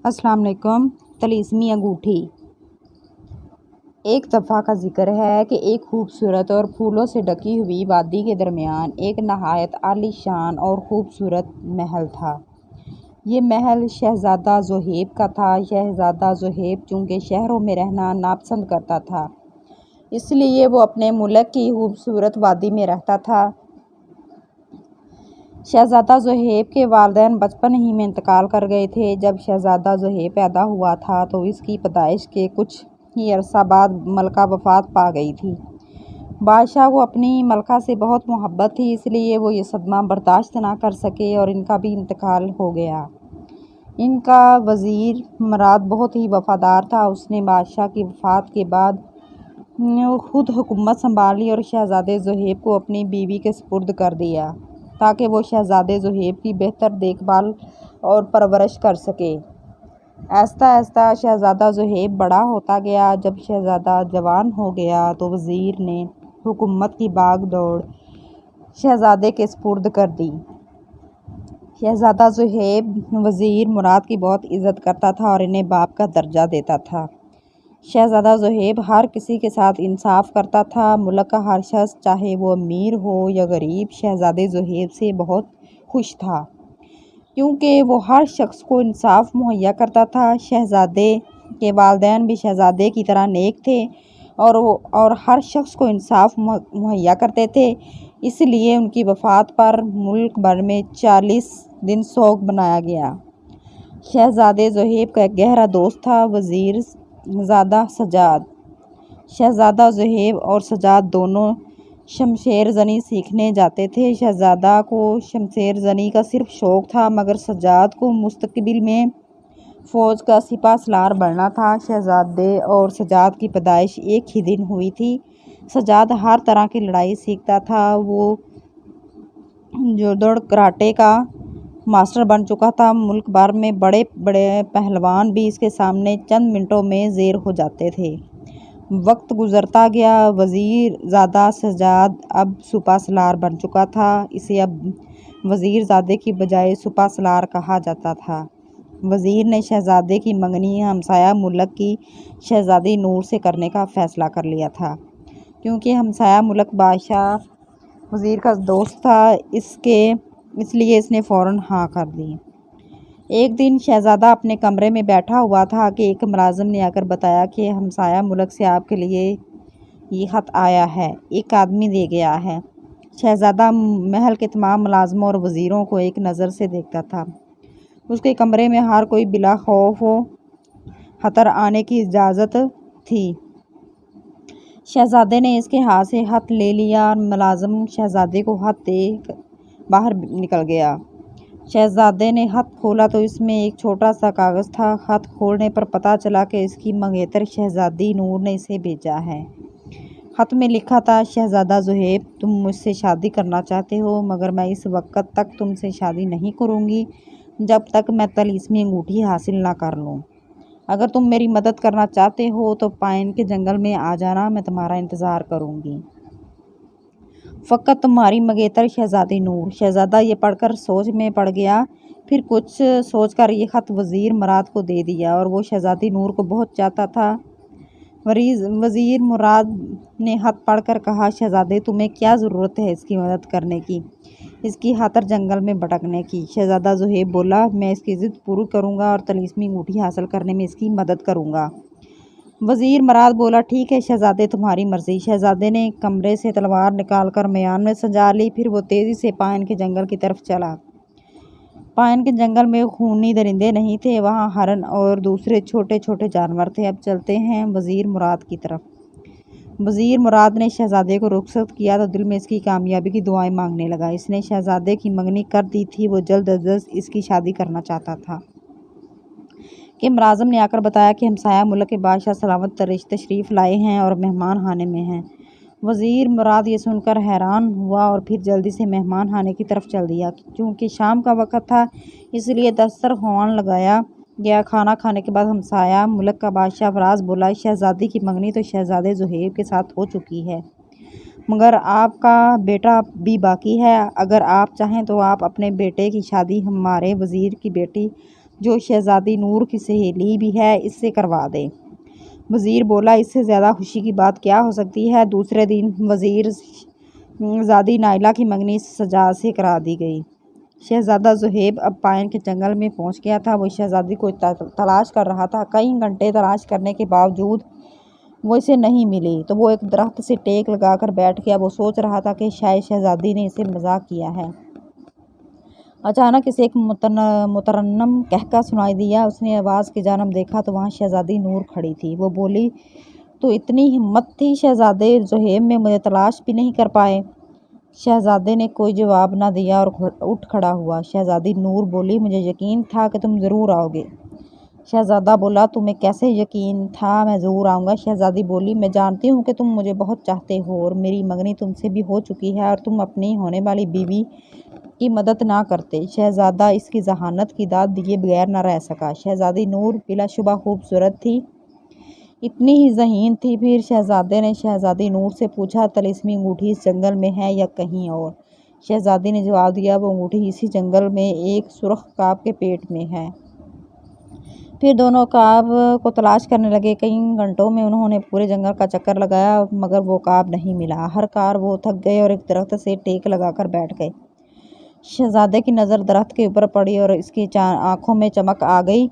السلام علیکم۔ طلسمی انگوٹھی۔ ایک دفعہ کا ذکر ہے کہ ایک خوبصورت اور پھولوں سے ڈھکی ہوئی وادی کے درمیان ایک نہایت عالی شان اور خوبصورت محل تھا۔ یہ محل شہزادہ زحیب کا تھا۔ شہزادہ زحیب چونکہ شہروں میں رہنا ناپسند کرتا تھا، اس لیے وہ اپنے ملک کی خوبصورت وادی میں رہتا تھا۔ شہزادہ زحیب کے والدین بچپن ہی میں انتقال کر گئے تھے۔ جب شہزادہ زحیب پیدا ہوا تھا تو اس کی پیدائش کے کچھ ہی عرصہ بعد ملکہ وفات پا گئی تھی۔ بادشاہ کو اپنی ملکہ سے بہت محبت تھی، اس لیے وہ یہ صدمہ برداشت نہ کر سکے اور ان کا بھی انتقال ہو گیا۔ ان کا وزیر مراد بہت ہی وفادار تھا۔ اس نے بادشاہ کی وفات کے بعد خود حکومت سنبھالی اور شہزادہ زحیب کو اپنی بیوی کے سپرد کر دیا تاکہ وہ شہزادہ زحیب کی بہتر دیکھ بھال اور پرورش کر سکے۔ آہستہ آہستہ شہزادہ زحیب بڑا ہوتا گیا۔ جب شہزادہ جوان ہو گیا تو وزیر نے حکومت کی باغ دوڑ شہزادے کے سپرد کر دی۔ شہزادہ زحیب وزیر مراد کی بہت عزت کرتا تھا اور انہیں باپ کا درجہ دیتا تھا۔ شہزادہ زحیب ہر کسی کے ساتھ انصاف کرتا تھا۔ ملک کا ہر شخص چاہے وہ امیر ہو یا غریب شہزادہ زحیب سے بہت خوش تھا، کیونکہ وہ ہر شخص کو انصاف مہیا کرتا تھا۔ شہزادے کے والدین بھی شہزادے کی طرح نیک تھے اور ہر شخص کو انصاف مہیا کرتے تھے، اس لیے ان کی وفات پر ملک بھر میں 40 دن سوگ منایا گیا۔ شہزادہ زحیب کا ایک گہرا دوست تھا، وزیر زادہ سجاد۔ شہزادہ زحیب اور سجاد دونوں شمشیر زنی سیکھنے جاتے تھے۔ شہزادہ کو شمشیر زنی کا صرف شوق تھا، مگر سجاد کو مستقبل میں فوج کا سپہ سالار بننا تھا۔ شہزادے اور سجاد کی پیدائش ایک ہی دن ہوئی تھی۔ سجاد ہر طرح کی لڑائی سیکھتا تھا، وہ جوڈو کراٹے کا ماسٹر بن چکا تھا۔ ملک بھر میں بڑے بڑے پہلوان بھی اس کے سامنے چند منٹوں میں زیر ہو جاتے تھے۔ وقت گزرتا گیا، وزیر زادہ سجاد اب سپہ سالار بن چکا تھا۔ اسے اب وزیر زادے کی بجائے سپہ سالار کہا جاتا تھا۔ وزیر نے شہزادے کی منگنی ہمسایہ ملک کی شہزادی نور سے کرنے کا فیصلہ کر لیا تھا، کیونکہ ہمسایہ ملک بادشاہ وزیر کا دوست تھا، اس لیے اس نے فوراً ہاں کر دی۔ ایک دن شہزادہ اپنے کمرے میں بیٹھا ہوا تھا کہ ایک ملازم نے آ کر بتایا کہ ہمسایہ ملک سے آپ کے لیے یہ خط آیا ہے، ایک آدمی دے گیا ہے۔ شہزادہ محل کے تمام ملازموں اور وزیروں کو ایک نظر سے دیکھتا تھا۔ اس کے کمرے میں ہر کوئی بلا خوف و خطر آنے کی اجازت تھی۔ شہزادے نے اس کے ہاتھ سے خط لے لیا اور ملازم شہزادے کو خط دے باہر نکل گیا۔ شہزادے نے خط کھولا تو اس میں ایک چھوٹا سا کاغذ تھا۔ خط کھولنے پر پتہ چلا کہ اس کی منگیتر شہزادی نور نے اسے بھیجا ہے۔ خط میں لکھا تھا، شہزادہ زحیب، تم مجھ سے شادی کرنا چاہتے ہو، مگر میں اس وقت تک تم سے شادی نہیں کروں گی جب تک میں طلسمی انگوٹھی حاصل نہ کر لوں۔ اگر تم میری مدد کرنا چاہتے ہو تو پائن کے جنگل میں آ جانا، میں تمہارا انتظار کروں گی۔ فقط تمہاری منگیتر شہزادی نور۔ شہزادہ یہ پڑھ کر سوچ میں پڑ گیا، پھر کچھ سوچ کر یہ خط وزیر مراد کو دے دیا، اور وہ شہزادی نور کو بہت چاہتا تھا۔ وزیر مراد نے خط پڑھ کر کہا، شہزادے، تمہیں کیا ضرورت ہے اس کی مدد کرنے کی، اس کی خاطر جنگل میں بھٹکنے کی؟ شہزادہ زحیب بولا، میں اس کی ضد پوری کروں گا اور طلسمی انگوٹھی حاصل کرنے میں اس کی مدد کروں گا۔ وزیر مراد بولا، ٹھیک ہے شہزادے، تمہاری مرضی۔ شہزادے نے کمرے سے تلوار نکال کر میان میں سجا لی، پھر وہ تیزی سے پائن کے جنگل کی طرف چلا۔ پائن کے جنگل میں خونی درندے نہیں تھے، وہاں ہرن اور دوسرے چھوٹے چھوٹے جانور تھے۔ اب چلتے ہیں وزیر مراد کی طرف۔ وزیر مراد نے شہزادے کو رخصت کیا تو دل میں اس کی کامیابی کی دعائیں مانگنے لگا۔ اس نے شہزادے کی منگنی کر دی تھی، وہ جلد از جلد اس کی شادی کرنا چاہتا تھا کہ ملازم نے آ کر بتایا کہ ہمسایہ ملک کے بادشاہ سلامت تشریف لائے ہیں اور مہمان خانے میں ہیں۔ وزیر مراد یہ سن کر حیران ہوا اور پھر جلدی سے مہمان خانے کی طرف چل دیا۔ چونکہ شام کا وقت تھا، اس لیے دسترخوان لگایا گیا۔ کھانا کھانے کے بعد ہمسایہ ملک کا بادشاہ فراز بولا، شہزادی کی منگنی تو شہزادے زحیب کے ساتھ ہو چکی ہے، مگر آپ کا بیٹا بھی باقی ہے۔ اگر آپ چاہیں تو آپ اپنے بیٹے کی شادی ہمارے وزیر کی بیٹی جو شہزادی نور کی سہیلی بھی ہے اس سے کروا دے۔ وزیر بولا اس سے زیادہ خوشی کی بات کیا ہو سکتی ہے۔ دوسرے دن وزیر زادی نائلہ کی منگنی سجاد سے کرا دی گئی۔ شہزادہ زہیب اب پائن کے جنگل میں پہنچ گیا تھا۔ وہ شہزادی کو تلاش کر رہا تھا۔ کئی گھنٹے تلاش کرنے کے باوجود وہ اسے نہیں ملی تو وہ ایک درخت سے ٹیک لگا کر بیٹھ گیا۔ وہ سوچ رہا تھا کہ شاید شہزادی نے اسے مذاق کیا ہے۔ اچانک اسے ایک مترنم قہقہ سنائی دیا۔ اس نے آواز کی جانب دیکھا تو وہاں شہزادی نور کھڑی تھی۔ وہ بولی تو اتنی ہمت تھی شہزادے زہیب میں مجھے تلاش بھی نہیں کر پائے۔ شہزادے نے کوئی جواب نہ دیا اور اٹھ کھڑا ہوا۔ شہزادی نور بولی مجھے یقین تھا کہ تم ضرور آؤ گے۔ شہزادہ بولا تمہیں کیسے یقین تھا میں ضرور آؤں گا؟ شہزادی بولی میں جانتی ہوں کہ تم مجھے بہت چاہتے ہو اور میری منگنی تم سے بھی ہو چکی ہے اور تم اپنی ہونے والی بیوی کی مدد نہ کرتے۔ شہزادہ اس کی ذہانت کی داد دیے بغیر نہ رہ سکا۔ شہزادی نور بلا شبہ خوبصورت تھی، اتنی ہی ذہین تھی۔ پھر شہزادے نے شہزادی نور سے پوچھا طلسمی انگوٹھی اس جنگل میں ہے یا کہیں اور؟ شہزادی نے جواب دیا وہ انگوٹھی اسی جنگل میں ایک سرخ عقاب کے پیٹ میں ہے۔ پھر دونوں عقاب کو تلاش کرنے لگے۔ کئی گھنٹوں میں انہوں نے پورے جنگل کا چکر لگایا مگر وہ عقاب نہیں ملا۔ ہر کار وہ تھک گئے اور ایک درخت سے ٹیک لگا کر بیٹھ گئے۔ شہزادے کی نظر درخت کے اوپر پڑی اور اس کی آنکھوں میں چمک آ گئی۔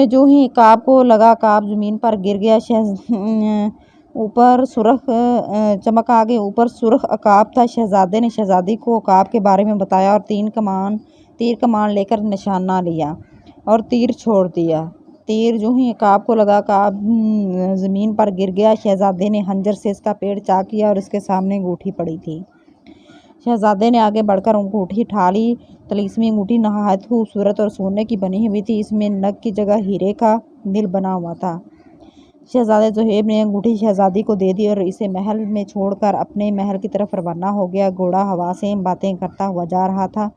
جو ہی عقاب کو لگا عقاب زمین پر گر گیا۔ اوپر سرخ عقاب تھا۔ شہزادے نے شہزادی کو عقاب کے بارے میں بتایا اور تیر کمان لے کر نشانہ لیا اور تیر چھوڑ دیا۔ تیر جو ہی عقاب کو لگا عقاب زمین پر گر گیا۔ شہزادے نے خنجر سے اس کا پیٹ چاک کیا اور اس کے سامنے انگوٹھی پڑی تھی۔ شہزادے نے آگے بڑھ کر انگوٹھی اٹھا لی۔ طلسمی انگوٹھی نہایت خوبصورت اور سونے کی بنی ہوئی تھی۔ اس میں نگ کی جگہ ہیرے کا دل بنا ہوا تھا۔ شہزادے زہیب نے انگوٹھی شہزادی کو دے دی اور اسے محل میں چھوڑ کر اپنے محل کی طرف روانہ ہو گیا۔ گھوڑا ہوا سے باتیں کرتا ہوا جا رہا تھا۔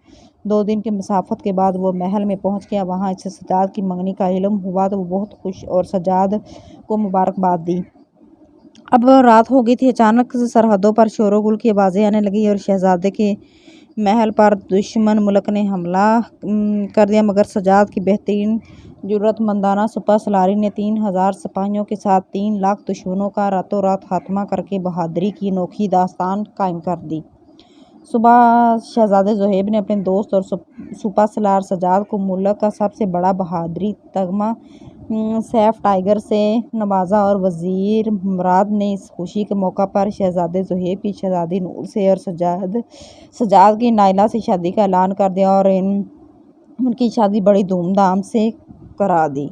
2 دن کی مسافت کے بعد وہ محل میں پہنچ گیا۔ وہاں اسے سجاد کی منگنی کا علم ہوا تو وہ بہت خوش اور سجاد کو مبارکباد دی۔ اب رات ہو گئی تھی۔ اچانک سرحدوں پر شور و غل کی آوازیں آنے لگیں اور شہزادے کے محل پر دشمن ملک نے حملہ کر دیا مگر سجاد کی بہترین جرأت مندانہ سپہ سالاری نے 3000 سپاہیوں کے ساتھ 3 لاکھ دشمنوں کا راتوں رات خاتمہ کر کے بہادری کی انوکھی داستان قائم کر دی۔ صبح شہزادے زہیب نے اپنے دوست اور سپہ سالار سجاد کو ملک کا سب سے بڑا بہادری تمغہ سیف ٹائیگر سے نوازا اور وزیر مراد نے اس خوشی کے موقع پر شہزادے زہیب کی شہزادی نور سے اور سجاد کی نائلہ سے شادی کا اعلان کر دیا اور ان کی شادی بڑی دھوم دھام سے کرا دی۔